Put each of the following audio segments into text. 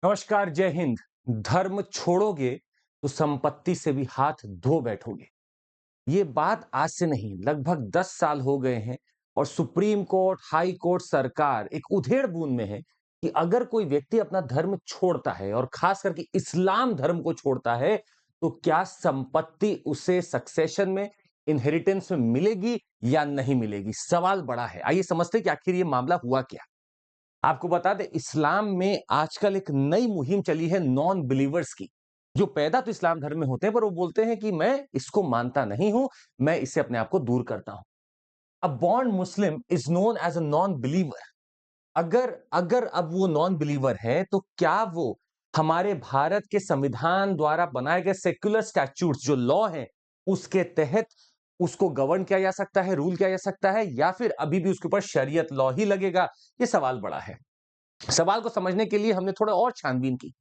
नमस्कार, जय हिंद। धर्म छोड़ोगे तो संपत्ति से भी हाथ धो बैठोगे। ये बात आज से नहीं, लगभग 10 साल हो गए हैं और सुप्रीम कोर्ट, हाई कोर्ट, सरकार एक उधेड़ बूंद में है कि अगर कोई व्यक्ति अपना धर्म छोड़ता है और खास करके इस्लाम धर्म को छोड़ता है, तो क्या संपत्ति उसे सक्सेशन में, इनहेरिटेंस में मिलेगी या नहीं मिलेगी? सवाल बड़ा है। आइए समझते हैं कि आखिर ये मामला हुआ क्या। आपको बता दें, इस्लाम में आजकल एक नई मुहिम चली है नॉन बिलीवर्स की, जो पैदा तो इस्लाम धर्म में होते हैं पर वो बोलते हैं कि मैं इसको मानता नहीं हूं, मैं इससे अपने आप को दूर करता हूं। A born Muslim is known as a non believer. अगर अगर अब वो नॉन बिलीवर है तो क्या वो हमारे भारत के संविधान द्वारा बनाए गए सेक्युलर स्टैट्यूट्स जो लॉ है उसके तहत उसको गवर्न किया जा सकता है, रूल किया जा सकता है, या फिर अभी भी उसके ऊपर शरीयत लॉ ही लगेगा? ये सवाल बड़ा है। सवाल को समझने के लिए हमने थोड़ा और छानबीन की।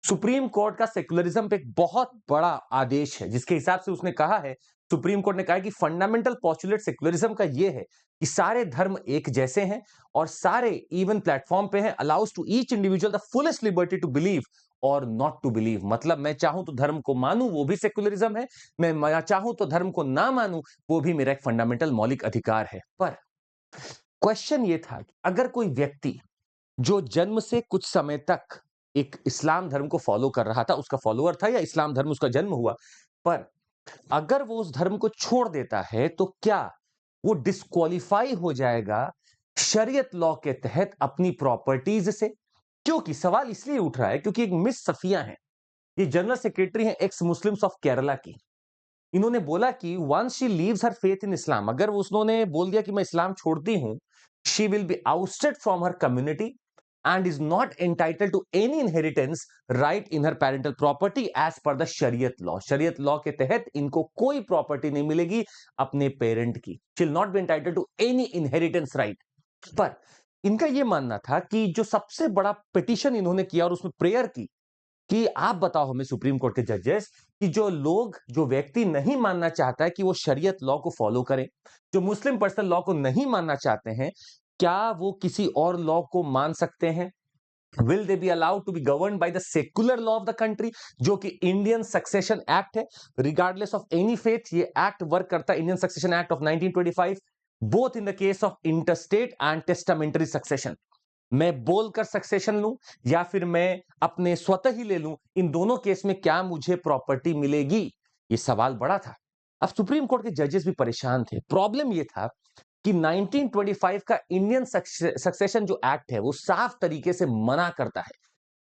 सुप्रीम कोर्ट का सेक्युलरिज्म पे एक बहुत बड़ा आदेश है जिसके हिसाब से उसने कहा है, सुप्रीम कोर्ट ने कहा है कि फंडामेंटल पोस्टुलेट सेक्युलरिज्म का ये है कि सारे धर्म एक जैसे हैं और सारे इवन प्लेटफॉर्म पे हैं, allows to each individual the fullest liberty to believe और नॉट टू बिलीव। मतलब मैं चाहूं तो धर्म को मानूं, वो भी सेक्युलरिज्म है। मैं चाहूं तो धर्म को ना मानूं, वो भी मेरा एक फंडामेंटल मौलिक अधिकार है। पर क्वेश्चन ये था कि अगर कोई व्यक्ति जो जन्म से कुछ समय तक एक इस्लाम धर्म को फॉलो कर रहा था, उसका फॉलोअर था या इस्लाम धर्म उसका जन्म हुआ, पर अगर वो उस धर्म को छोड़ देता है तो क्या वो डिस्क्वालीफाई हो जाएगा शरीयत लॉ के तहत अपनी प्रॉपर्टीज से? क्योंकि सवाल इसलिए उठ रहा है क्योंकि एक मिस सफिया है, ये जनरल सेक्रेटरी है एक्स मुस्लिम्स ऑफ केरला की। इन्होंने बोला कि once she leaves her faith in Islam, अगर उसने बोल दिया कि मैं इस्लाम छोड़ती हूं, she will be ousted from her community and is not entitled to any inheritance right in her parental property as per the शरीयत लॉ। शरीयत लॉ के तहत इनको कोई प्रॉपर्टी नहीं मिलेगी अपने पेरेंट की। She'll not be entitled to any inheritance right। पर इनका यह मानना था कि जो सबसे बड़ा पिटीशन इन्होंने किया और उसमें प्रेयर की कि आप बताओ हमें सुप्रीम कोर्ट के जजेस कि जो व्यक्ति नहीं मानना चाहता है कि वो शरीयत लॉ को फॉलो करें, जो मुस्लिम पर्सनल लॉ को नहीं मानना चाहते हैं, क्या वो किसी और लॉ को मान सकते हैं? Will they be allowed to be govern by the secular law of the country, जो कि इंडियन सक्सेशन एक्ट है। रिगार्डलेस ऑफ एनी फेथ ये एक्ट वर्क करता है, Indian succession act of 1925, both in the case of intestate and testamentary succession. मैं बोलकर succession लूं या फिर मैं अपने स्वतः ही ले लूं, इन दोनों केस में क्या मुझे प्रॉपर्टी मिलेगी? ये सवाल बड़ा था। अब सुप्रीम कोर्ट के जजेस भी परेशान थे। प्रॉब्लम ये था कि 1925 का इंडियन सक्सेशन जो एक्ट है वो साफ तरीके से मना करता है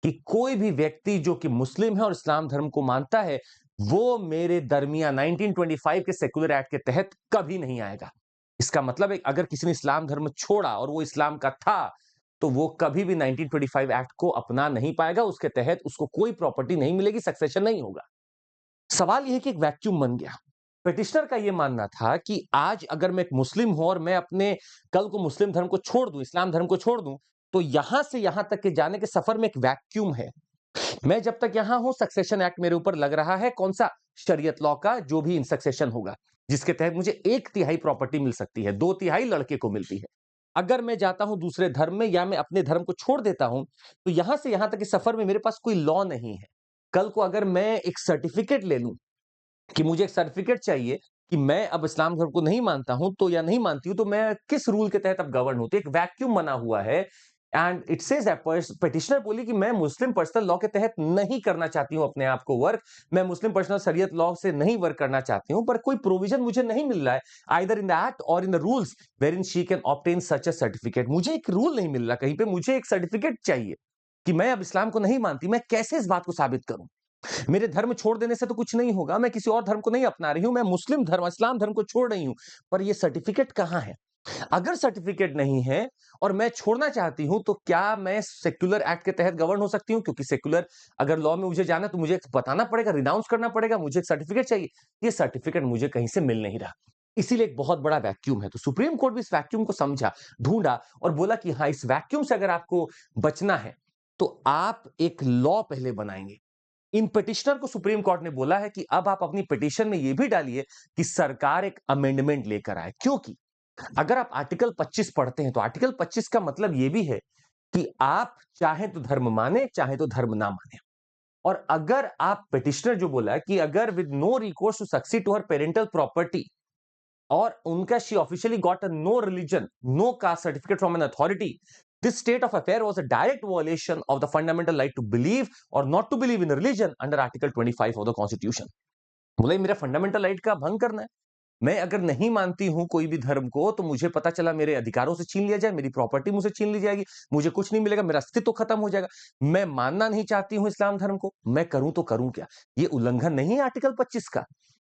कि कोई भी व्यक्ति जो कि मुस्लिम है और इस्लाम धर्म को मानता है, वो मेरे दरमिया 1925 के सेकुलर एक्ट के तहत कभी नहीं आएगा। इसका मतलब है अगर किसी ने इस्लाम धर्म छोड़ा और वो इस्लाम का था, तो वो कभी भी 1925 एक्ट को अपना नहीं पाएगा, उसके तहत उसको कोई प्रॉपर्टी नहीं मिलेगी, सक्सेशन नहीं होगा। सवाल यह है कि एक वैक्यूम बन गया। पिटिशनर का यह मानना था कि आज अगर मैं एक मुस्लिम हूं और मैं अपने कल को मुस्लिम धर्म को छोड़ दूं, इस्लाम धर्म को छोड़ दूं, तो यहां से यहां तक के जाने के सफर में एक वैक्यूम है। मैं जब तक यहां हूं, सक्सेशन एक्ट मेरे ऊपर लग रहा है, कौन सा? शरीयत लॉ का जो भी इन सक्सेशन होगा, जिसके तहत मुझे 1/3 प्रॉपर्टी मिल सकती है, 2/3 लड़के को मिलती है। अगर मैं जाता हूं दूसरे धर्म में या मैं अपने धर्म को छोड़ देता हूं, तो यहां से यहां तक के सफर में मेरे पास कोई लॉ नहीं है। कल को अगर मैं एक सर्टिफिकेट ले लूं कि मुझे एक सर्टिफिकेट चाहिए कि मैं अब इस्लाम धर्म को नहीं मानता हूं तो या नहीं मानती हूं, तो मैं किस रूल के तहत अब गवर्न होती है? एक वैक्यूम बना हुआ है। And it says that petitioner बोली कि मैं मुस्लिम पर्सनल लॉ के तहत नहीं करना चाहती हूं अपने आप को वर्क, मैं मुस्लिम पर्सनल शरीयत लॉ से नहीं वर्क करना चाहती हूं, पर कोई प्रोविजन मुझे नहीं मिल रहा है आइदर इन द एक्ट और in the rules where in she can obtain such a certificate. मुझे एक रूल नहीं मिल रहा कहीं पे, मुझे एक सर्टिफिकेट चाहिए कि मैं अब इस्लाम को नहीं मानती। मैं कैसे इस बात को साबित करूं? मेरे धर्म छोड़ देने से तो कुछ नहीं होगा, मैं किसी और धर्म को नहीं अपना रही हूं, मैं मुस्लिम धर्म, इस्लाम धर्म को छोड़ रही हूं, पर ये सर्टिफिकेट कहां है? अगर सर्टिफिकेट नहीं है और मैं छोड़ना चाहती हूं, तो क्या मैं सेक्युलर एक्ट के तहत गवर्न हो सकती हूं? क्योंकि सेक्युलर अगर लॉ में मुझे जाना है तो मुझे बताना पड़ेगा, रिनाउंस करना पड़ेगा, मुझे एक सर्टिफिकेट चाहिए। ये सर्टिफिकेट मुझे कहीं से मिल नहीं रहा, इसीलिए एक बहुत बड़ा वैक्यूम है। तो सुप्रीम कोर्ट भी इस वैक्यूम को समझा, ढूंढा और बोला कि हाँ, इस वैक्यूम से अगर आपको बचना है तो आप एक लॉ पहले बनाएंगे। इन पिटिशनर को सुप्रीम कोर्ट ने बोला है कि अब आप अपनी पिटीशन में यह भी डालिए कि सरकार एक अमेंडमेंट लेकर आए। क्योंकि अगर आप आर्टिकल 25 पढ़ते हैं तो आर्टिकल 25 का मतलब यह भी है कि आप चाहे तो धर्म माने, चाहे तो धर्म ना माने। और अगर आप पिटिशनर जो बोला कि अगर with no recourse to succeed to her parental property और उनका she officially got a no religion, no caste certificate from an authority, this state of affair was a direct violation of the fundamental right to believe और not to believe in religion under article 25 of the constitution. बोले मेरा fundamental right का भंग करना है। मैं अगर नहीं मानती हूं कोई भी धर्म को, तो मुझे पता चला मेरे अधिकारों से छीन लिया जाए, मेरी प्रॉपर्टी मुझसे छीन ली जाएगी, मुझे कुछ नहीं मिलेगा, मेरा अस्तित्व खत्म हो जाएगा। मैं मानना नहीं चाहती हूं इस्लाम धर्म को, मैं करूं तो करूं क्या? ये उल्लंघन नहीं है आर्टिकल 25 का?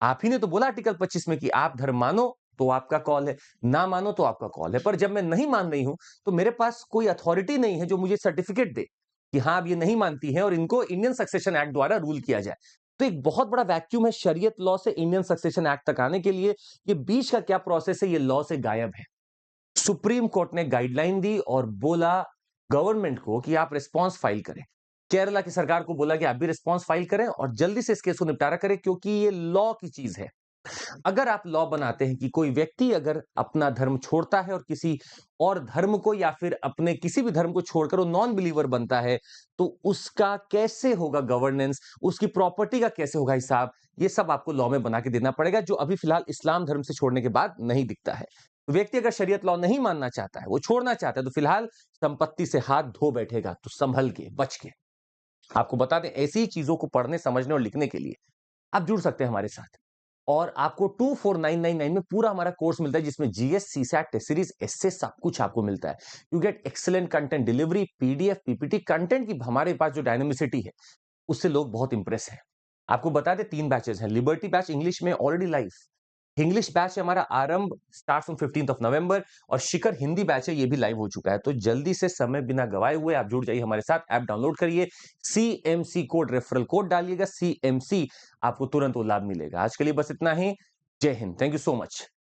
आप ही ने तो बोला आर्टिकल 25 में कि आप धर्म मानो तो आपका कॉल है, ना मानो तो आपका कॉल है। पर जब मैं नहीं मान रही हूं, तो मेरे पास कोई अथॉरिटी नहीं है जो मुझे सर्टिफिकेट दे कि हाँ, अब ये नहीं मानती है और इनको इंडियन सक्सेशन एक्ट द्वारा रूल किया जाए। तो एक बहुत बड़ा वैक्यूम है शरीयत लॉ से इंडियन सक्सेशन एक्ट तक आने के लिए। ये बीच का क्या प्रोसेस है, ये लॉ से गायब है। सुप्रीम कोर्ट ने गाइडलाइन दी और बोला गवर्नमेंट को कि आप रिस्पांस फाइल करें। केरला की सरकार को बोला कि आप भी रिस्पांस फाइल करें और जल्दी से इस केस को निपटारा करें, क्योंकि ये लॉ की चीज है। अगर आप लॉ बनाते हैं कि कोई व्यक्ति अगर अपना धर्म छोड़ता है और किसी और धर्म को या फिर अपने किसी भी धर्म को छोड़कर वो नॉन बिलीवर बनता है, तो उसका कैसे होगा गवर्नेंस, उसकी प्रॉपर्टी का कैसे होगा हिसाब, ये सब आपको लॉ में बना के देना पड़ेगा, जो अभी फिलहाल इस्लाम धर्म से छोड़ने के बाद नहीं दिखता है। तो व्यक्ति अगर शरीयत लॉ नहीं मानना चाहता है, वो छोड़ना चाहता है, तो फिलहाल संपत्ति से हाथ धो बैठेगा। तो संभल के, बच के। आपको बता दें, ऐसी ही चीजों को पढ़ने, समझने और लिखने के लिए आप जुड़ सकते हैं हमारे साथ। और आपको 24999 में पूरा हमारा कोर्स मिलता है, जिसमें GS, CSAT, test series, SA सब कुछ आपको मिलता है। You get excellent content delivery, PDF, PPT content की हमारे पास जो डायनामिसिटी है, उससे लोग बहुत इंप्रेस हैं। आपको बता दें 3 बैचेस हैं। लिबर्टी बैच इंग्लिश में ऑलरेडी लाइव। इंग्लिश बैच है हमारा आरंभ start from 15th of November, और शिखर हिंदी बैच है, ये भी लाइव हो चुका है। तो जल्दी से समय बिना गवाए हुए आप जुड़ जाइए हमारे साथ। ऐप डाउनलोड करिए, सीएमसी कोड, रेफरल कोड डालिएगा सीएमसी, आपको तुरंत वो लाभ मिलेगा। आज के लिए बस इतना ही। जय Hind. Thank you so much.